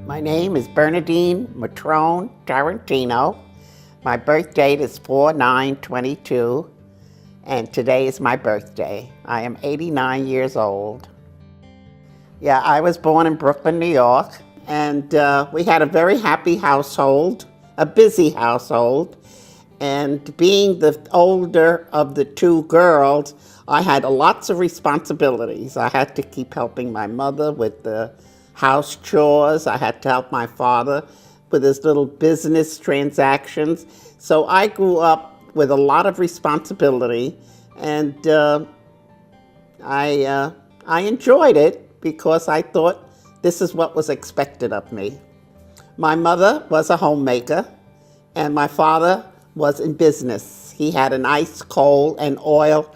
My name is Bernadine Matrone Tarantino. My birth date is 4/9/22, and today is my birthday. I am 89 years old. Yeah, I was born in Brooklyn, New York, and we had a very happy household, a busy household. And being the older of the two girls, I had lots of responsibilities. I had to keep helping my mother with the house chores. I had to help my father with his little business transactions. So I grew up with a lot of responsibility, and I enjoyed it because I thought this is what was expected of me. My mother was a homemaker, and my father was in business. He had an ice, coal, and oil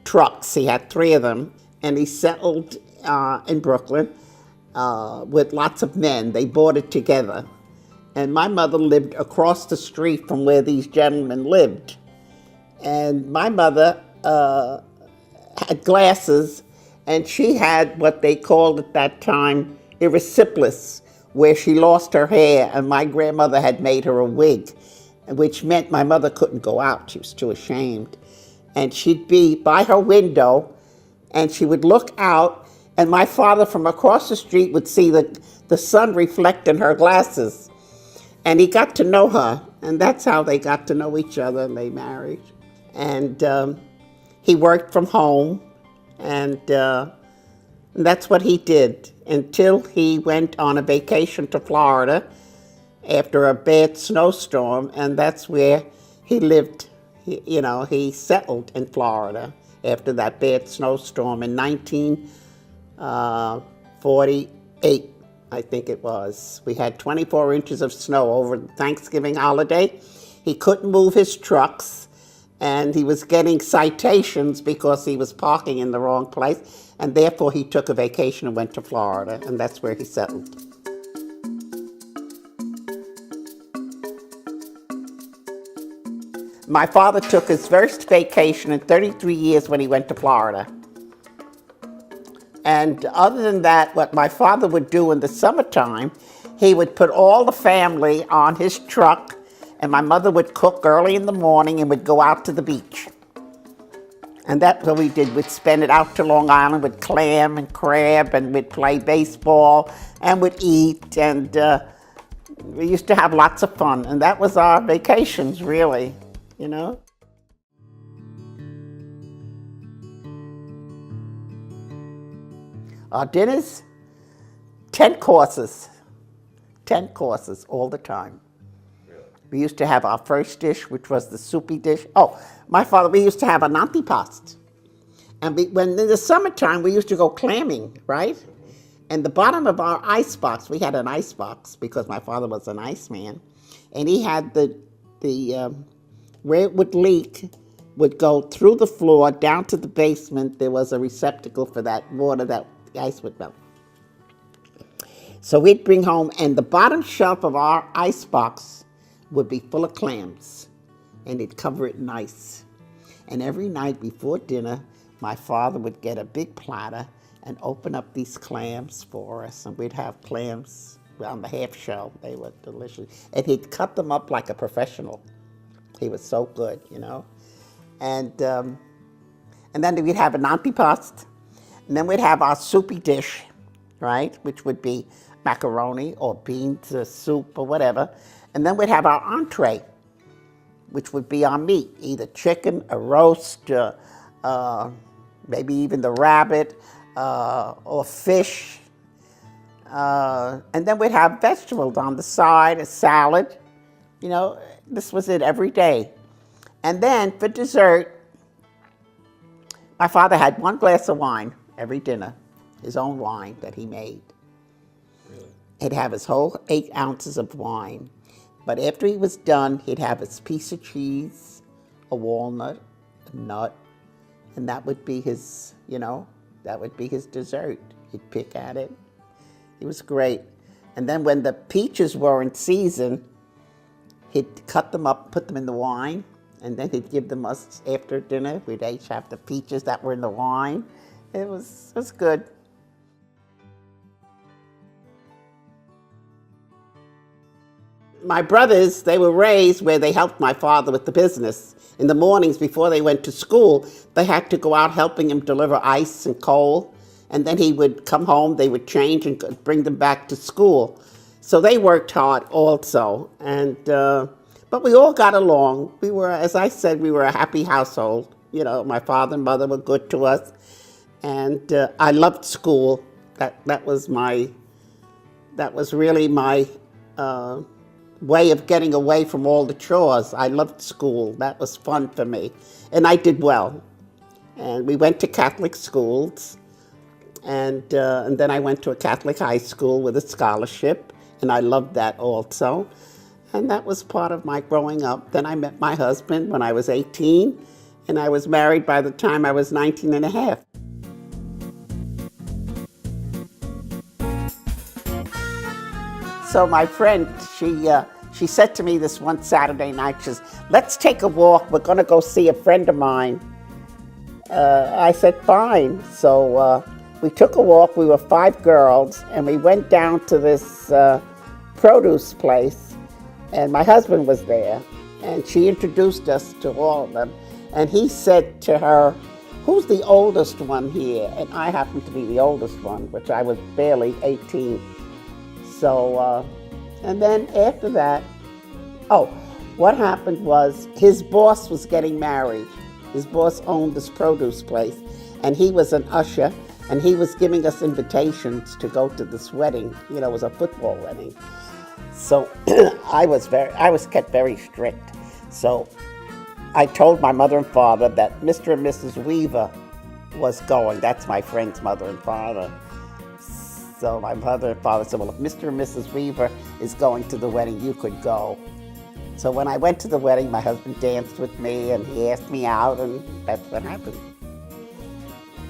trucks. He had 3 of them, and he settled in Brooklyn with lots of men. They boarded together. And my mother lived across the street from where these gentlemen lived. And my mother had glasses, and she had what they called at that time erysipelas, where she lost her hair, and my grandmother had made her a wig, which meant my mother couldn't go out. She was too ashamed. And she'd be by her window, and she would look out, and my father from across the street would see the sun reflect in her glasses. And he got to know her, and that's how they got to know each other, and they married. And he worked from home, and that's what he did until he went on a vacation to Florida after a bad snowstorm, and that's where he lived. He settled in Florida after that bad snowstorm in 1948, I think it was. We had 24 inches of snow over the Thanksgiving holiday. He couldn't move his trucks, and he was getting citations because he was parking in the wrong place, and therefore he took a vacation and went to Florida, and that's where he settled. My father took his first vacation in 33 years when he went to Florida. And other than that, what my father would do in the summertime, he would put all the family on his truck, and my mother would cook early in the morning and would go out to the beach. And that's what we did. We'd spend it out to Long Island with clam and crab, and we'd play baseball, and we'd eat, and we used to have lots of fun. And that was our vacations, really, Our dinners, 10 courses. 10 courses all the time. Really? We used to have our first dish, which was the soupy dish. Oh, my father, we used to have an antipasto. And when in the summertime, we used to go clamming, right? And the bottom of our ice box, we had an ice box because my father was an iceman. And he had the where it would leak would go through the floor down to the basement. There was a receptacle for that water that the ice would melt. So we'd bring home, and the bottom shelf of our ice box would be full of clams, and he'd cover it in ice. And every night before dinner, my father would get a big platter and open up these clams for us, and we'd have clams on the half shell. They were delicious. And he'd cut them up like a professional. He was so good, And then we'd have an antipasto. And then we'd have our soupy dish, right, which would be macaroni or beans or soup or whatever. And then we'd have our entree, which would be our meat, either chicken, a roast, maybe even the rabbit, or fish. And then we'd have vegetables on the side, a salad. This was it every day. And then for dessert, my father had 1 glass of wine every dinner, his own wine that he made. Really? He'd have his whole 8 ounces of wine. But after he was done, he'd have his piece of cheese, a walnut, a nut, and that would be his, that would be his dessert. He'd pick at it. It was great. And then when the peaches were in season, he'd cut them up, put them in the wine, and then he'd give them us after dinner. We'd each have the peaches that were in the wine. It was good. My brothers, they were raised where they helped my father with the business. In the mornings before they went to school, they had to go out helping him deliver ice and coal. And then he would come home, they would change and bring them back to school. So they worked hard also. But we all got along. We were, as I said, we were a happy household. You know, my father and mother were good to us. And I loved school. That was really my way of getting away from all the chores. I loved school. That was fun for me. And I did well. And we went to Catholic schools. And then I went to a Catholic high school with a scholarship. And I loved that also. And that was part of my growing up. Then I met my husband when I was 18. And I was married by the time I was 19 and a half. So my friend, she said to me this one Saturday night, she says, let's take a walk. We're going to go see a friend of mine. I said, fine. So we took a walk. We were 5 girls, and we went down to this produce place, and my husband was there, and she introduced us to all of them. And he said to her, who's the oldest one here? And I happened to be the oldest one, which I was barely 18. So, and then after that, what happened was his boss was getting married. His boss owned this produce place, and he was an usher, and he was giving us invitations to go to this wedding. You know, it was a football wedding. So I was kept very strict. So I told my mother and father that Mr. and Mrs. Weaver was going. That's my friend's mother and father. So my mother and father said, well, if Mr. and Mrs. Weaver is going to the wedding, you could go. So when I went to the wedding, my husband danced with me, and he asked me out, and that's what happened.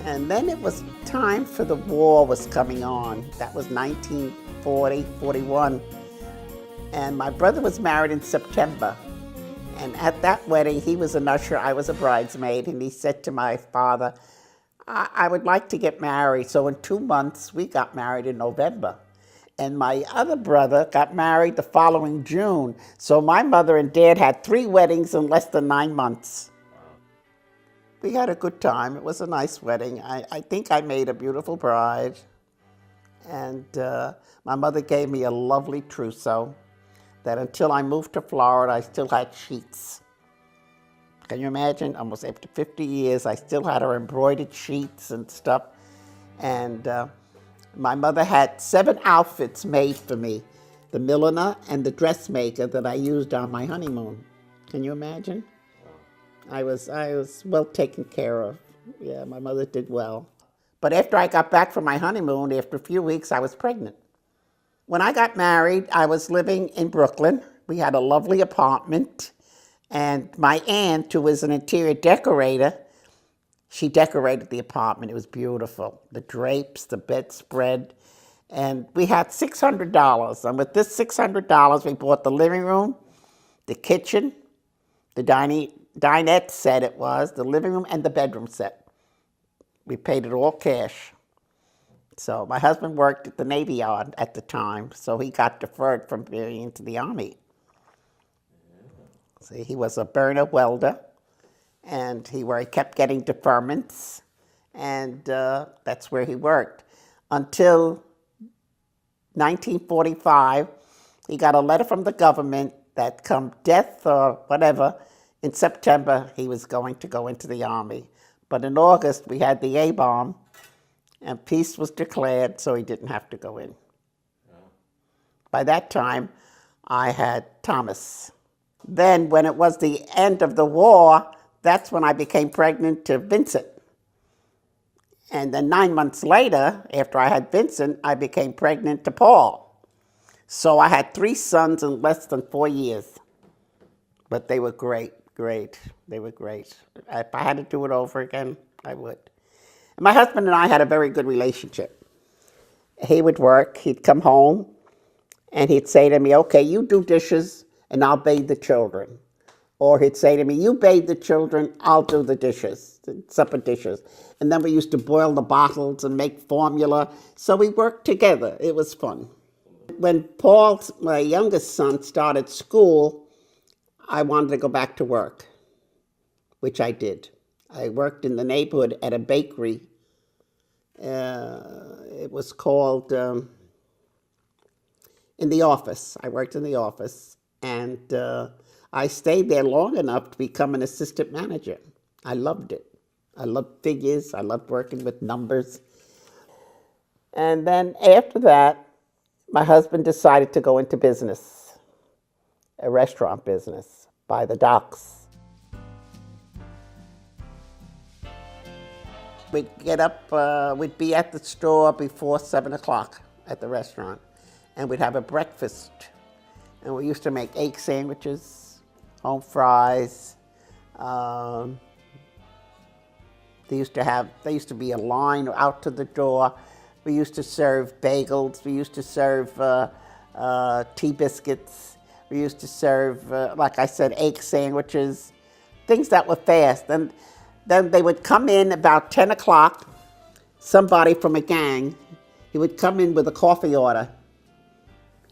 And then it was time for the war was coming on. That was 1940, 41. And my brother was married in September. And at that wedding, he was an usher, I was a bridesmaid, and he said to my father, I would like to get married. So in 2 months, we got married in November. And my other brother got married the following June. So my mother and dad had 3 weddings in less than 9 months. We had a good time. It was a nice wedding. I think I made a beautiful bride. And my mother gave me a lovely trousseau that until I moved to Florida, I still had sheets. Can you imagine? Almost after 50 years, I still had her embroidered sheets and stuff. And my mother had 7 outfits made for me, the milliner and the dressmaker that I used on my honeymoon. Can you imagine? I was well taken care of. Yeah, my mother did well. But after I got back from my honeymoon, after a few weeks, I was pregnant. When I got married, I was living in Brooklyn. We had a lovely apartment. And my aunt, who was an interior decorator, she decorated the apartment. It was beautiful. The drapes, the bedspread. And we had $600. And with this $600, we bought the living room, the kitchen, the dinette set it was, the living room, and the bedroom set. We paid it all cash. So my husband worked at the Navy Yard at the time, so he got deferred from being into the Army. See, he was a burner welder, and he kept getting deferments, and that's where he worked. Until 1945, he got a letter from the government that come death or whatever, in September he was going to go into the Army. But in August, we had the A-bomb, and peace was declared, so he didn't have to go in. By that time, I had Thomas. Then, when it was the end of the war, that's when I became pregnant to Vincent. And then 9 months later, after I had Vincent, I became pregnant to Paul. So I had 3 sons in less than 4 years. But they were great, great. They were great. If I had to do it over again, I would. And my husband and I had a very good relationship. He would work, he'd come home, and he'd say to me, okay, you do dishes, and I'll bathe the children. Or he'd say to me, you bathe the children, I'll do the dishes, the supper dishes. And then we used to boil the bottles and make formula. So we worked together. It was fun. When Paul, my youngest son, started school, I wanted to go back to work, which I did. I worked in the neighborhood at a bakery. It was called in the office. I worked in the office, and I stayed there long enough to become an assistant manager. I loved it. I loved figures. I loved working with numbers. And then after that, my husband decided to go into business, a restaurant business by the docks. We'd get up, we'd be at the store before 7 o'clock at the restaurant, and we'd have a breakfast. And we used to make egg sandwiches, home fries. There used to be a line out to the door. We used to serve bagels. We used to serve tea biscuits. We used to serve, like I said, egg sandwiches, things that were fast. And then they would come in about 10 o'clock, somebody from a gang, he would come in with a coffee order.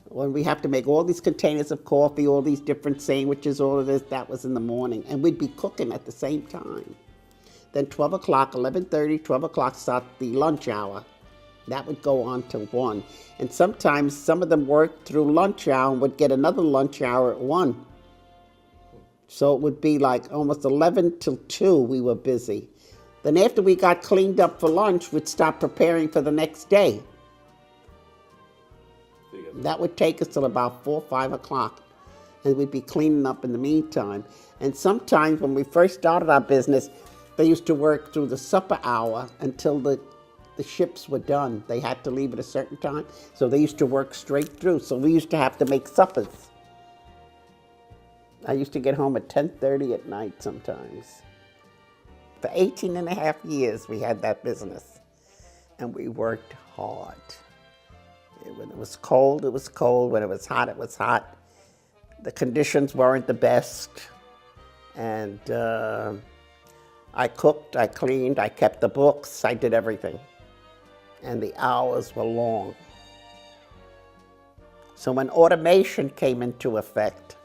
When we have to make all these containers of coffee, all these different sandwiches, all of this, that was in the morning. And we'd be cooking at the same time. Then 12 o'clock, 11:30, 12 o'clock start the lunch hour. That would go on till 1. And sometimes some of them worked through lunch hour and would get another lunch hour at 1. So it would be like almost 11 till 2 we were busy. Then after we got cleaned up for lunch, we'd start preparing for the next day. That would take us till about 4 or 5 o'clock. And we'd be cleaning up in the meantime. And sometimes when we first started our business, they used to work through the supper hour until the ships were done. They had to leave at a certain time. So they used to work straight through. So we used to have to make suppers. I used to get home at 10:30 at night sometimes. For 18 and a half years we had that business. And we worked hard. When it was cold, it was cold. When it was hot, it was hot. The conditions weren't the best. And I cooked, I cleaned, I kept the books, I did everything. And the hours were long. So when automation came into effect,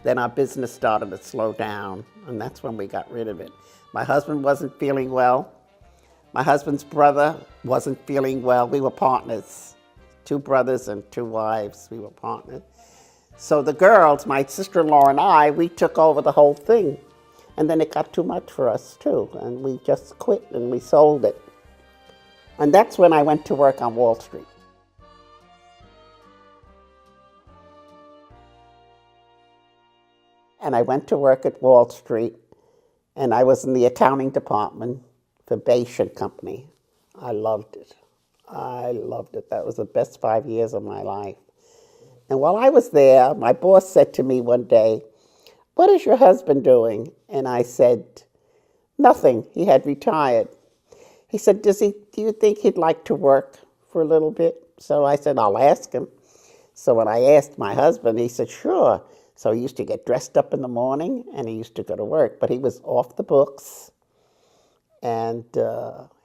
then our business started to slow down, and that's when we got rid of it. My husband wasn't feeling well. My husband's brother wasn't feeling well. We were partners, 2 brothers and 2 wives. We were partners. So the girls, my sister-in-law and I, we took over the whole thing. And then it got too much for us too, and we just quit and we sold it. And that's when I went to work on Wall Street. And I went to work at Wall Street, and I was in the accounting department for Bache and Company. I loved it. I loved it. That was the best 5 years of my life. And while I was there, my boss said to me one day, "What is your husband doing?" And I said, "Nothing. He had retired." He said, do you think he'd like to work for a little bit? So I said, "I'll ask him." So when I asked my husband, he said, "Sure." So he used to get dressed up in the morning and he used to go to work, but he was off the books and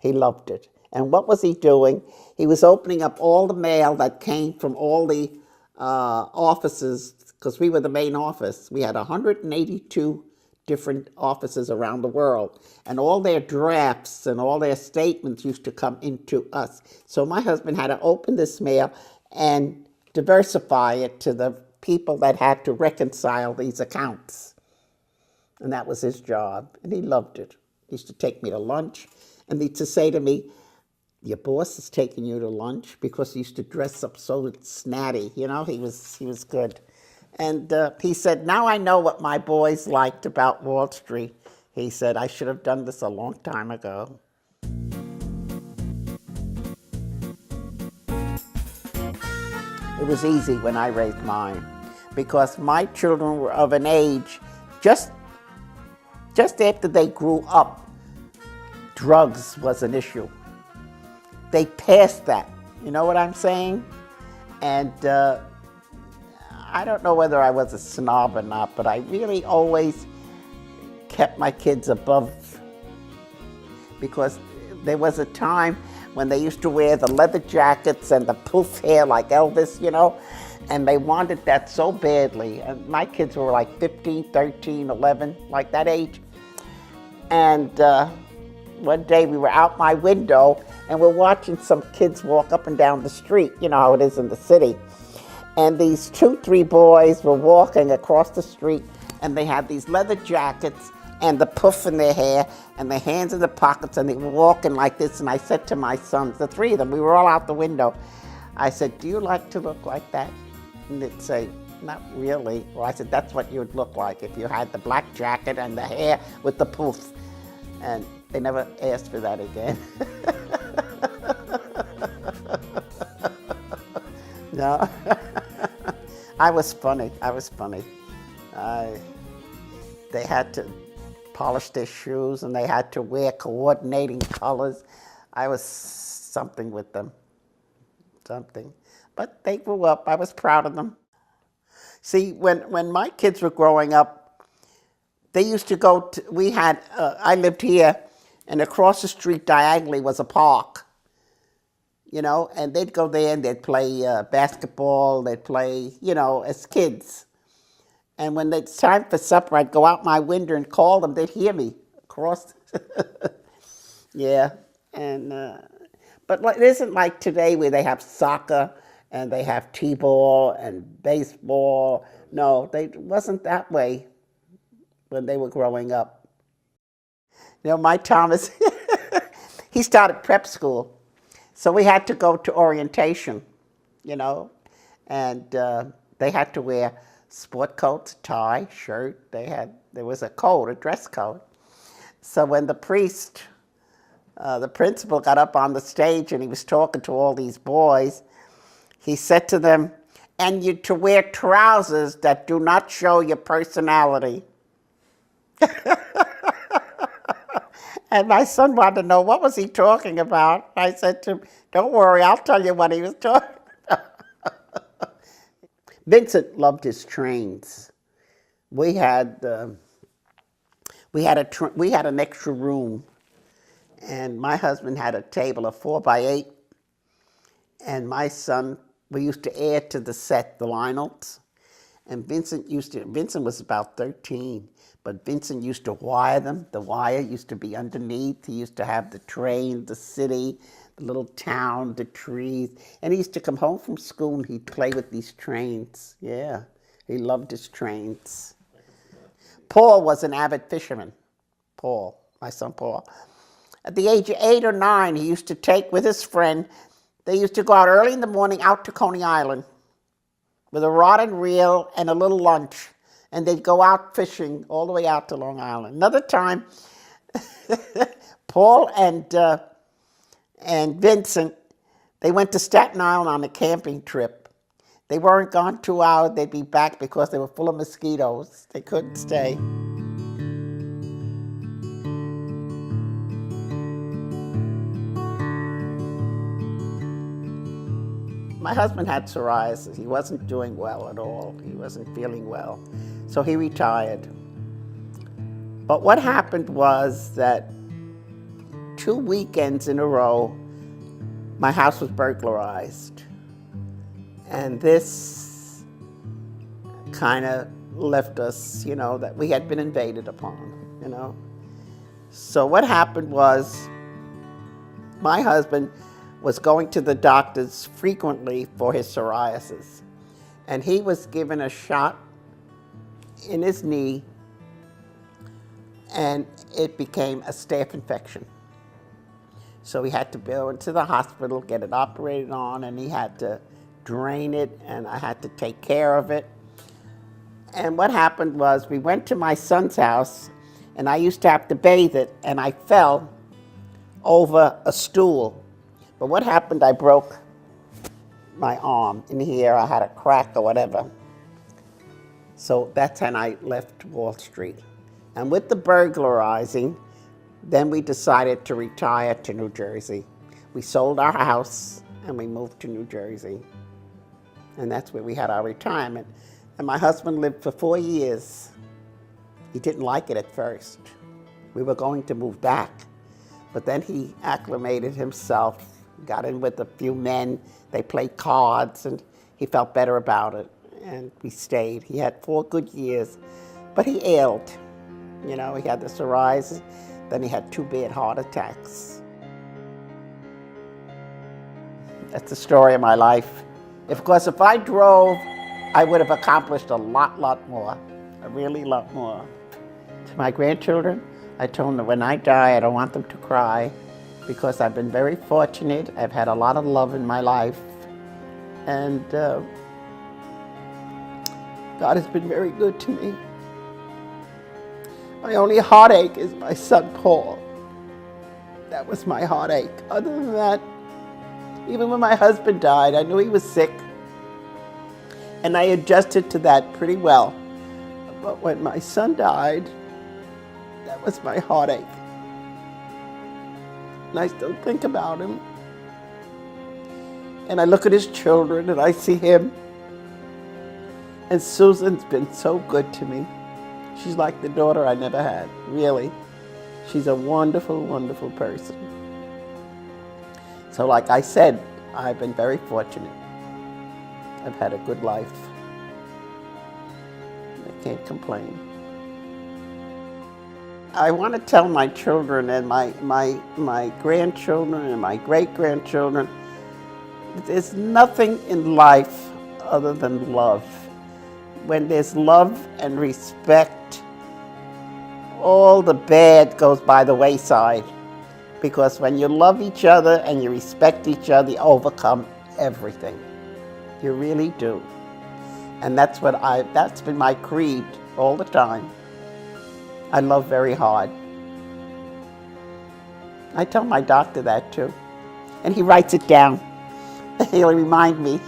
he loved it. And what was he doing? He was opening up all the mail that came from all the offices, because we were the main office. We had 182 different offices around the world, and all their drafts and all their statements used to come into us. So my husband had to open this mail and diversify it to the people that had to reconcile these accounts. And that was his job, and he loved it. He used to take me to lunch, and he used to say to me, "Your boss is taking you to lunch," because he used to dress up so snazzy. You know, he was good. And he said, "Now I know what my boys liked about Wall Street." He said, "I should have done this a long time ago." It was easy when I raised mine, because my children were of an age, just after they grew up, drugs was an issue. They passed that, you know what I'm saying? And I don't know whether I was a snob or not, but I really always kept my kids above, because there was a time when they used to wear the leather jackets and the poof hair like Elvis, you know, and they wanted that so badly. And my kids were like 15, 13, 11, like that age. And one day we were out my window and we're watching some kids walk up and down the street. You know how it is in the city. And these 2, 3 boys were walking across the street and they had these leather jackets and the puff in their hair and their hands in the pockets and they were walking like this. And I said to my sons, the 3 of them, we were all out the window. I said, do you like to look like that? And they'd say, not really. Well, I said, that's what you'd look like if you had the black jacket and the hair with the poof. And they never asked for that again. No. I was funny. They had to polish their shoes and they had to wear coordinating colors. I was something with them, something. But they grew up. I was proud of them. See, when my kids were growing up, they used to go to, I lived here, and across the street diagonally was a park, you know, and they'd go there and they'd play basketball, they'd play, you know, as kids. And when it's time for supper, I'd go out my window and call them. They'd hear me across. Yeah, and but it isn't like today where they have soccer and they have t-ball and baseball. No, it wasn't that way when they were growing up. You know, my Thomas, he started prep school, so we had to go to orientation, you know, and they had to wear sport coats, tie, shirt. There was a code, a dress code. So when the principal got up on the stage and he was talking to all these boys, he said to them, and you're to wear trousers that do not show your personality. And my son wanted to know, what was he talking about? I said to him, don't worry, I'll tell you what he was talking about. Vincent loved his trains. We had an extra room, and my husband had a table of 4 by 8, and my son, we used to add to the set the Lionels, and Vincent was about 13, but Vincent used to wire them. The wire used to be underneath. He used to have the train, the city, the little town, the trees. And he used to come home from school and he'd play with these trains. Yeah, he loved his trains. Paul was an avid fisherman. Paul, my son Paul. At the age of 8 or 9, he used to take with his friend, they used to go out early in the morning out to Coney Island with a rod and reel and a little lunch. And they'd go out fishing all the way out to Long Island. Another time, Paul and Vincent, they went to Staten Island on a camping trip. They weren't gone 2 hours, they'd be back because they were full of mosquitoes. They couldn't stay. My husband had psoriasis. He wasn't doing well at all. He wasn't feeling well. So he retired. But what happened was that 2 weekends in a row, my house was burglarized. And this kind of left us, you know, that we had been invaded upon, you know. So what happened was my husband was going to the doctors frequently for his psoriasis. And he was given a shot in his knee and it became a staph infection. So he had to go into the hospital, get it operated on, and he had to drain it, and I had to take care of it. And what happened was we went to my son's house, and I used to have to bathe it, and I fell over a stool. But what happened, I broke my arm in here. I had a crack or whatever. So that's when I left Wall Street. And with the burglarizing, then we decided to retire to New Jersey. We sold our house and we moved to New Jersey. And that's where we had our retirement. And my husband lived for 4 years. He didn't like it at first. We were going to move back. But then he acclimated himself Got in with a few men. They played cards, and he felt better about it. And we stayed. He had 4 good years, but he ailed. You know, he had the psoriasis, then he had 2 bad heart attacks. That's the story of my life. Of course, if I drove, I would have accomplished a lot more, a really lot more. To my grandchildren, I told them that when I die, I don't want them to cry, because I've been very fortunate. I've had a lot of love in my life, and God has been very good to me. My only heartache is my son, Paul. That was my heartache. Other than that, even when my husband died, I knew he was sick, and I adjusted to that pretty well. But when my son died, that was my heartache. And I still think about him. And I look at his children, and I see him. And Susan's been so good to me. She's like the daughter I never had, really. She's a wonderful, wonderful person. So like I said, I've been very fortunate. I've had a good life. I can't complain. I want to tell my children and my grandchildren and my great-grandchildren, there's nothing in life other than love. When there's love and respect, all the bad goes by the wayside. Because when you love each other and you respect each other, you overcome everything. You really do. And that's been my creed all the time. I love very hard. I tell my doctor that too. And he writes it down. He'll remind me.